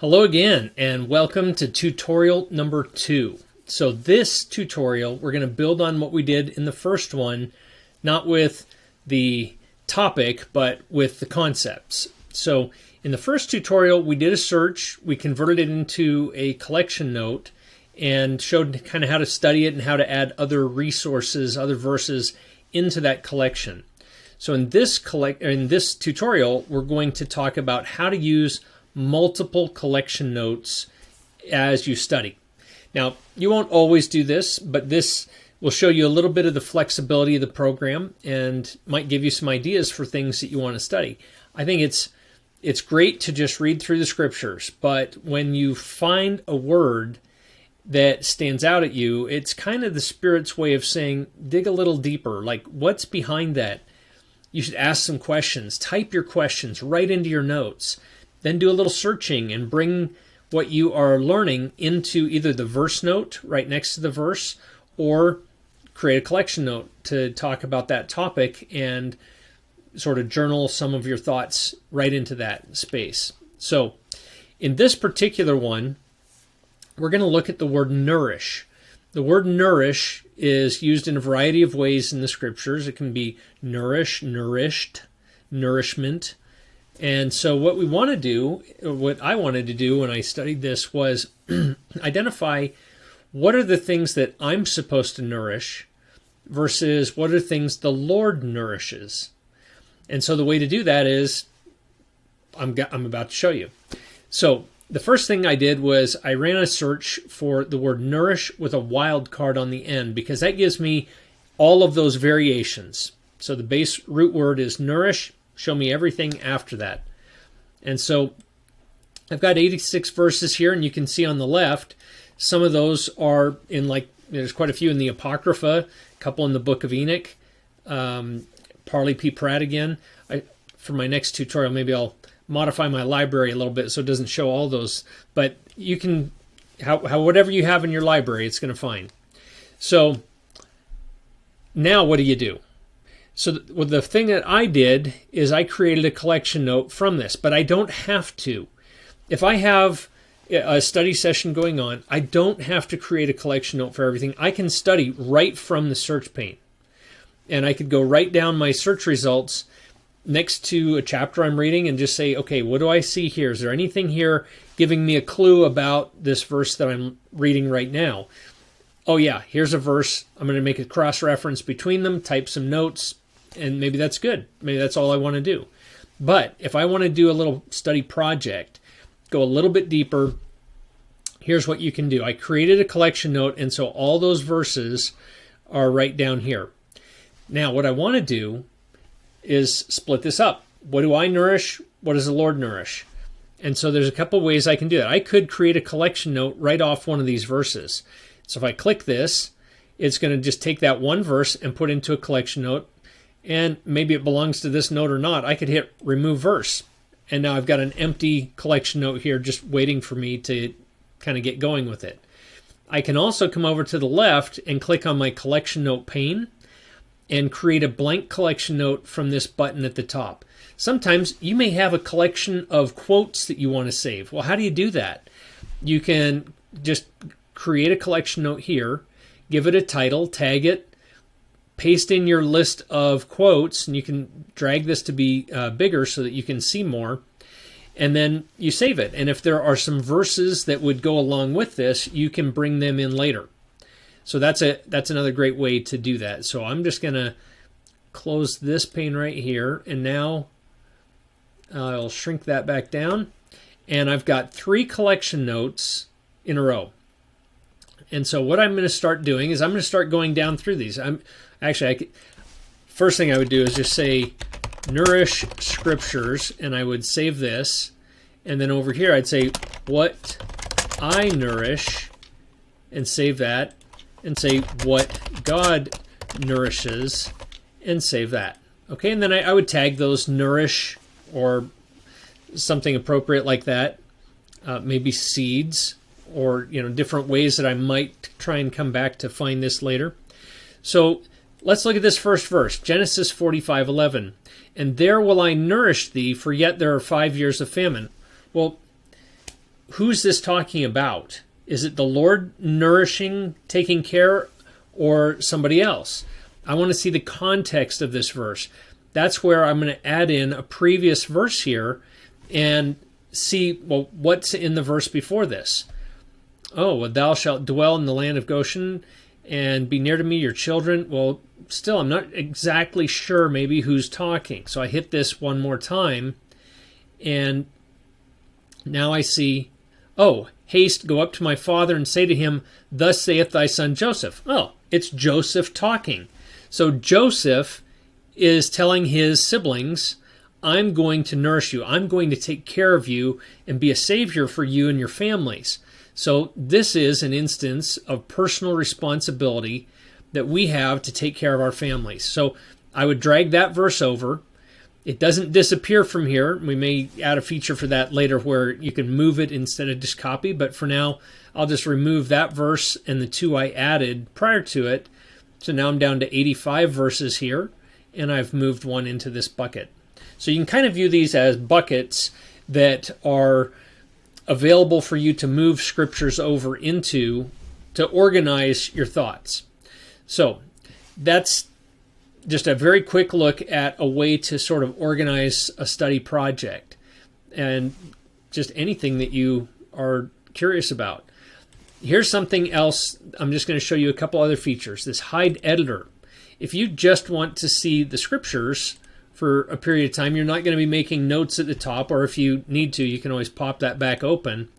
Hello again, and welcome to tutorial number 2. So this tutorial, we're going to build on what we did in the first one, not with the topic, but with the concepts. So in the first tutorial, we did a search, we converted it into a collection note, and showed kind of how to study it and how to add other resources, other verses into that collection. So in this tutorial, we're going to talk about how to use multiple collection notes as you study. Now, you won't always do this, but this will show you a little bit of the flexibility of the program and might give you some ideas for things that you want to study. I think it's great to just read through the scriptures, but when you find a word that stands out at you, it's kind of the Spirit's way of saying, dig a little deeper, like what's behind that? You should ask some questions, type your questions right into your notes. Then do a little searching and bring what you are learning into either the verse note right next to the verse or create a collection note to talk about that topic and sort of journal some of your thoughts right into that space. So in this particular one, we're going to look at the word nourish. The word nourish is used in a variety of ways in the scriptures. It can be nourish, nourished, nourishment. And so what we want to do, what I wanted to do when I studied this was identify what are the things that I'm supposed to nourish versus what are things the Lord nourishes. And so the way to do that is I'm about to show you. So the first thing I did was I ran a search for the word nourish with a wild card on the end because that gives me all of those variations. So the base root word is nourish. Show me everything after that. And so I've got 86 verses here, and you can see on the left, some of those are in there's quite a few in the Apocrypha, a couple in the Book of Enoch, Parley P. Pratt again. For my next tutorial, maybe I'll modify my library a little bit so it doesn't show all those. But you can, whatever you have in your library, it's going to find. So now what do you do? So the thing that I did is I created a collection note from this, but I don't have to. If I have a study session going on, I don't have to create a collection note for everything. I can study right from the search pane. And I could go right down my search results next to a chapter I'm reading and just say, okay, what do I see here? Is there anything here giving me a clue about this verse that I'm reading right now? Oh yeah, here's a verse. I'm going to make a cross-reference between them, type some notes, and maybe that's good. Maybe that's all I want to do. But if I want to do a little study project, go a little bit deeper, here's what you can do. I created a collection note, and so all those verses are right down here. Now, what I want to do is split this up. What do I nourish? What does the Lord nourish? And so there's a couple ways I can do that. I could create a collection note right off one of these verses. So if I click this, it's going to just take that one verse and put into a collection note. And maybe it belongs to this note or not. I could hit remove verse. And now I've got an empty collection note here just waiting for me to kind of get going with it. I can also come over to the left and click on my collection note pane and create a blank collection note from this button at the top. Sometimes you may have a collection of quotes that you want to save. Well, how do you do that? You can just create a collection note here, give it a title, tag it, paste in your list of quotes, and you can drag this to be bigger so that you can see more, and then you save it. And if there are some verses that would go along with this, you can bring them in later. So that's another great way to do that. So I'm just going to close this pane right here, and now I'll shrink that back down, and I've got 3 collection notes in a row. And so what I'm going to start doing is I'm going to start going down through these. First thing I would do is just say nourish scriptures, and I would save this. And then over here I'd say what I nourish, and save that, and say what God nourishes, and save that. Okay, and then I would tag those nourish or something appropriate like that, maybe seeds, or different ways that I might try and come back to find this later. So let's look at this first verse, Genesis 45:11. And there will I nourish thee, for yet there are 5 years of famine. Well, who's this talking about? Is it the Lord nourishing, taking care, or somebody else? I want to see the context of this verse. That's where I'm going to add in a previous verse here and see, well, what's in the verse before this? Oh, well, thou shalt dwell in the land of Goshen and be near to me, your children. Well, still, I'm not exactly sure maybe who's talking. So I hit this one more time, and now I see, oh, haste, go up to my father and say to him, thus saith thy son Joseph. Oh, it's Joseph talking. So Joseph is telling his siblings, I'm going to nourish you. I'm going to take care of you and be a savior for you and your families. So this is an instance of personal responsibility that we have to take care of our families. So I would drag that verse over. It doesn't disappear from here. We may add a feature for that later where you can move it instead of just copy. But for now, I'll just remove that verse and the two I added prior to it. So now I'm down to 85 verses here, and I've moved one into this bucket. So you can kind of view these as buckets that are available for you to move scriptures over into to organize your thoughts. So that's just a very quick look at a way to sort of organize a study project and just anything that you are curious about. Here's something else. I'm just going to show you a couple other features. This hide editor. If you just want to see the scriptures for a period of time, you're not going to be making notes at the top, or if you need to, you can always pop that back open.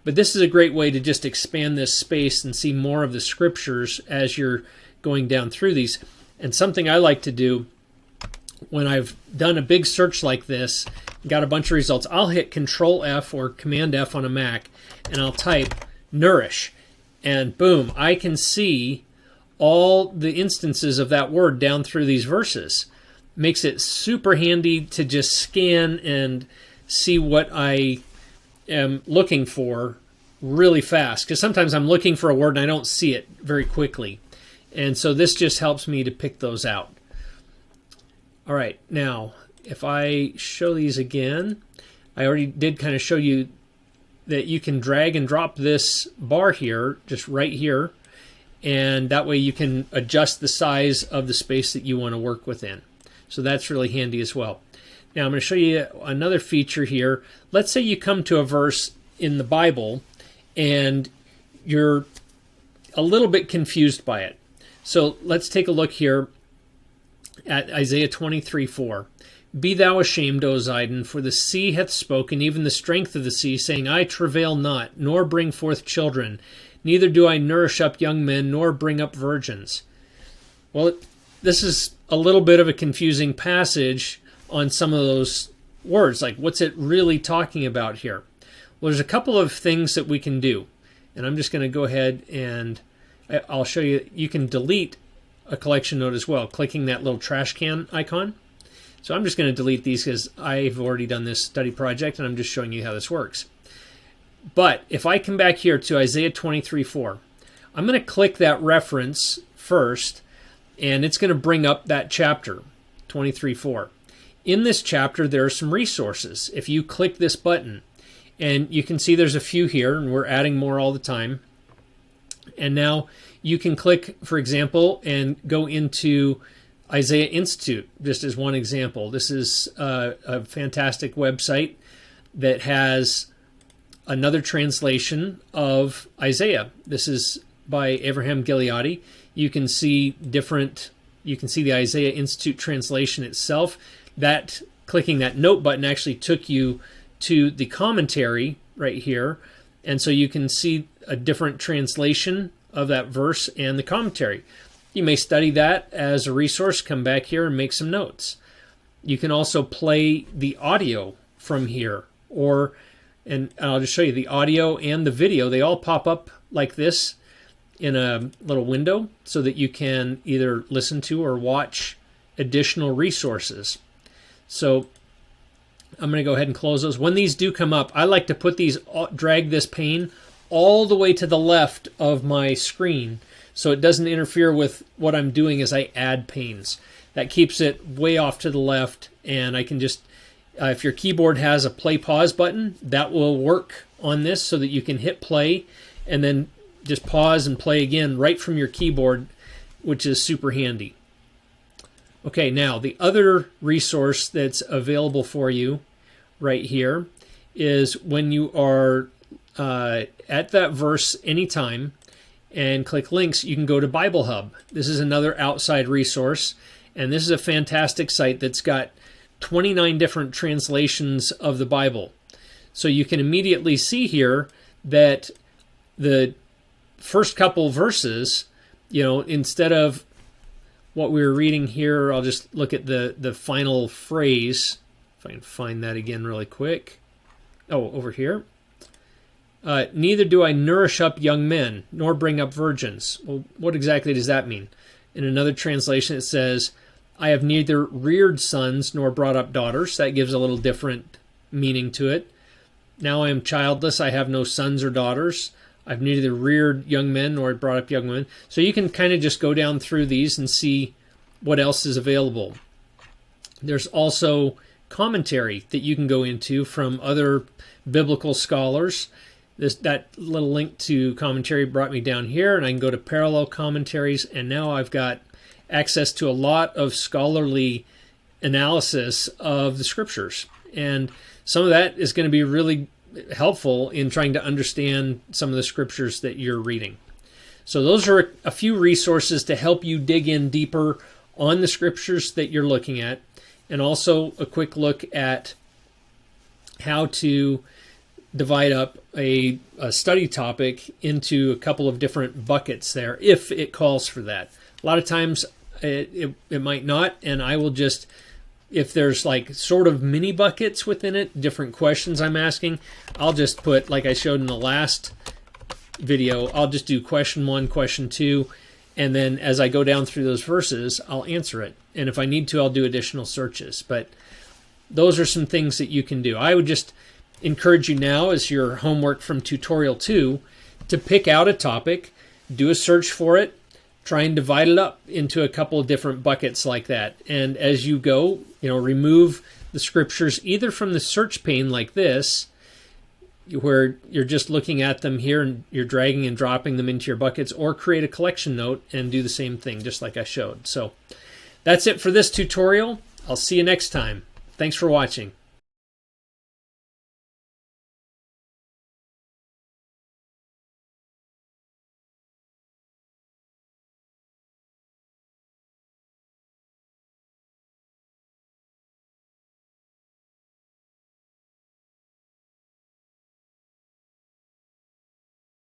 But this is a great way to just expand this space and see more of the scriptures as you're going down through these. And something I like to do when I've done a big search like this, got a bunch of results, I'll hit Control F or Command F on a Mac, and I'll type nourish. And boom, I can see all the instances of that word down through these verses. Makes it super handy to just scan and see what I am looking for really fast. Because sometimes I'm looking for a word and I don't see it very quickly. And so this just helps me to pick those out. All right, now if I show these again, I already did kind of show you that you can drag and drop this bar here, just right here, and that way you can adjust the size of the space that you want to work within. So that's really handy as well. Now I'm going to show you another feature here. Let's say you come to a verse in the Bible and you're a little bit confused by it. So let's take a look here at Isaiah 23:4. Be thou ashamed, O Zidon, for the sea hath spoken, even the strength of the sea, saying, I travail not, nor bring forth children, neither do I nourish up young men, nor bring up virgins. Well, this is a little bit of a confusing passage on some of those words. Like, what's it really talking about here? Well, there's a couple of things that we can do. And I'm just going to go ahead and I'll show you. You can delete a collection note as well, clicking that little trash can icon. So I'm just going to delete these because I've already done this study project and I'm just showing you how this works. But if I come back here to Isaiah 23:4, I'm going to click that reference first, and it's going to bring up that chapter, 23:4. In this chapter, there are some resources. If you click this button, and you can see there's a few here, and we're adding more all the time. And now you can click, for example, and go into Isaiah Institute, just as one example. This is a fantastic website that has another translation of Isaiah. This is by Abraham Gileadi. You can see the Isaiah Institute translation itself. That clicking that note button actually took you to the commentary right here. And so you can see a different translation of that verse and the commentary. You may study that as a resource, come back here and make some notes. You can also play the audio from here, and I'll just show you the audio and the video. They all pop up like this in a little window so that you can either listen to or watch additional resources. So I'm going to go ahead and close those. When these do come up, I like to put these, drag this pane all the way to the left of my screen so it doesn't interfere with what I'm doing as I add panes. That keeps it way off to the left, and I can just, if your keyboard has a play pause button, that will work on this so that you can hit play and then just pause and play again right from your keyboard, which is super handy. Okay, now the other resource that's available for you right here is when you are at that verse anytime and click links, you can go to Bible Hub. This is another outside resource, and this is a fantastic site that's got 29 different translations of the Bible. So you can immediately see here that the first couple verses, instead of what we were reading here, I'll just look at the final phrase, if I can find that again really quick. Oh, over here. Neither do I nourish up young men, nor bring up virgins. Well, what exactly does that mean? In another translation, it says, I have neither reared sons nor brought up daughters. That gives a little different meaning to it. Now I am childless. I have no sons or daughters. I've neither reared young men nor brought up young women. So you can kind of just go down through these and see what else is available. There's also commentary that you can go into from other biblical scholars. That little link to commentary brought me down here, and I can go to parallel commentaries, and now I've got access to a lot of scholarly analysis of the scriptures. And some of that is going to be really helpful in trying to understand some of the scriptures that you're reading. So those are a few resources to help you dig in deeper on the scriptures that you're looking at, and also a quick look at how to divide up a study topic into a couple of different buckets there, if it calls for that. A lot of times it might not, and I will just, if there's like sort of mini buckets within it, different questions I'm asking, I'll just put, like I showed in the last video, I'll just do question 1, question 2, and then as I go down through those verses, I'll answer it. And if I need to, I'll do additional searches. But those are some things that you can do. I would just encourage you now, as your homework from tutorial 2, to pick out a topic, do a search for it, try and divide it up into a couple of different buckets like that. And as you go, remove the scriptures either from the search pane like this, where you're just looking at them here and you're dragging and dropping them into your buckets, or create a collection note and do the same thing just like I showed. So that's it for this tutorial. I'll see you next time. Thanks for watching.